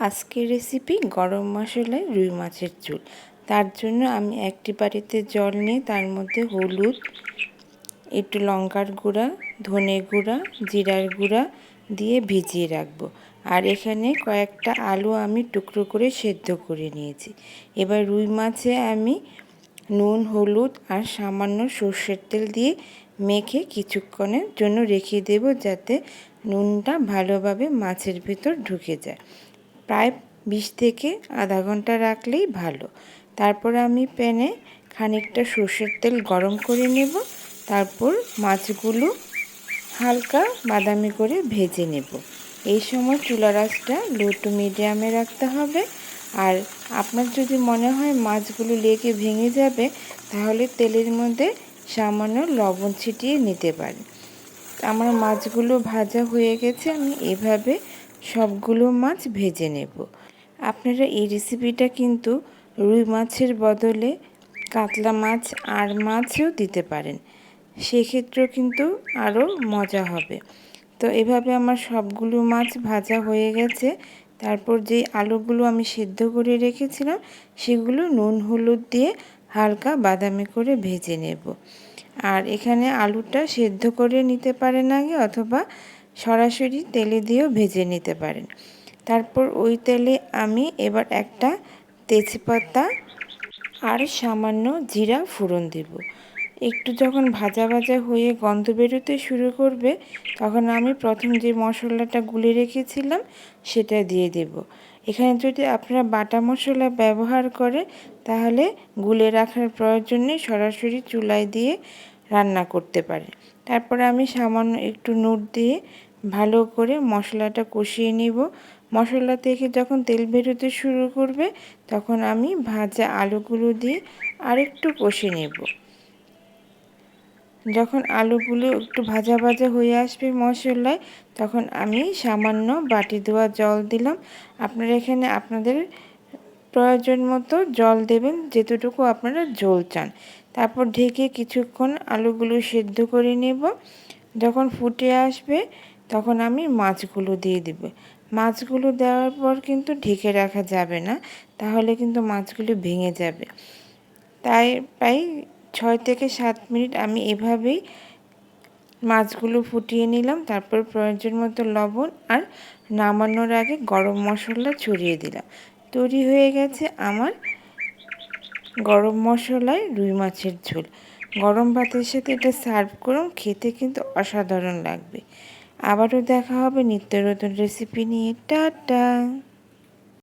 আজকের রেসিপি গরম মশলায় রুই মাছের ঝোল। তার জন্য আমি একটি বাটিতে জল নিয়ে তার মধ্যে হলুদ, একটু লঙ্কার গুঁড়া, ধনে গুঁড়া, জিরার গুঁড়া দিয়ে ভিজিয়ে রাখবো। আর এখানে কয়েকটা আলু আমি টুকরো করে সেদ্ধ করে নিয়েছি। এবার রুই মাছে আমি নুন, হলুদ আর সামান্য সর্ষের তেল দিয়ে মেখে কিছুক্ষণের জন্য রেখে দেব, যাতে নুনটা ভালোভাবে মাছের ভিতর ঢুকে যায়। প্রায় 20 থেকে আধা ঘন্টা রাখলেই ভালো। তারপর আমি প্যানে খানিকটা সর্ষের তেল গরম করে নেব। তারপর মাছগুলো হালকা বাদামি করে ভেজে নেব। এই সময় চুলার আঁচটা লো টু মিডিয়ামে রাখতে হবে। আর আপনার যদি মনে হয় মাছগুলো লেগে ভেঙে যাবে, তাহলে তেলের মধ্যে সামান্য লবণ ছিটিয়ে নিতে পারেন। আমার মাছগুলো ভাজা হয়ে গেছে, আমি এভাবে সবগুলো মাছ ভেজে নেব। আপনারা এই রেসিপিটা কিন্তু রুই মাছের বদলে কাতলা মাছ আর মাছও দিতে পারেন, সেক্ষেত্রেও কিন্তু আরও মজা হবে। তো এভাবে আমার সবগুলো মাছ ভাজা হয়ে গেছে। তারপর যে আলুগুলো আমি সিদ্ধ করে রেখেছিলাম, সেগুলো নুন হলুদ দিয়ে হালকা বাদামি করে ভেজে নেব। আর এখানে আলুটা সেদ্ধ করে নিতে পারেন আগে, অথবা সরাসরি তেলে দিয়েও ভেজে নিতে পারেন। তারপর ওই তেলে আমি এবার একটা তেজপাতা আর সামান্য জিরা ফোড়ন দেব। একটু যখন ভাজা ভাজা হয়ে গন্ধ বেরোতে শুরু করবে, তখন আমি প্রথম যে মশলাটা গুলে রেখেছিলাম সেটা দিয়ে দেব। এখানে যদি আপনারা বাটা মশলা ব্যবহার করে, তাহলে গুলে রাখার প্রয়োজন নেই, সরাসরি চুলায় দিয়ে রান্না করতে পারে। তারপর আমি সামান্য একটু নুন দিয়ে ভালো করে মশলাটা কষিয়ে নিব। মশলা থেকে যখন তেল বেরোতে শুরু করবে, তখন আমি ভাজা আলুগুলো দিয়ে আরেকটু কষে নেব। যখন আলুগুলো একটু ভাজা ভাজা হয়ে আসবে মশলায়, তখন আমি সামান্য বাটি ধোয়া জল দিলাম। আপনারা এখানে আপনাদের প্রয়োজন মতো জল দেবেন, যেতটুকু আপনারা ঝোল চান। তারপর ঢেকে কিছুক্ষণ আলুগুলো সেদ্ধ করে নেব। যখন ফুটে আসবে, তখন আমি মাছগুলো দিয়ে দেব। মাছগুলো দেওয়ার পর কিন্তু ঢেকে রাখা যাবে না, তাহলে কিন্তু মাছগুলো ভেঙে যাবে। তাই প্রায় 6 থেকে 7 মিনিট আমি এভাবেই মাছগুলো ফুটিয়ে নিলাম। তারপর প্রয়োজন মতো লবণ আর নামানোর আগে গরম মশলা ছড়িয়ে দিলাম। তৈরি হয়ে গেছে আমার গরম মশলায় রুই মাছের ঝোল। গরম ভাতের সাথে এটা সার্ভ করুন, খেতে কিন্তু অসাধারণ লাগবে। আবারও দেখা হবে নিত্য নতুন রেসিপি নিয়ে। টাটা।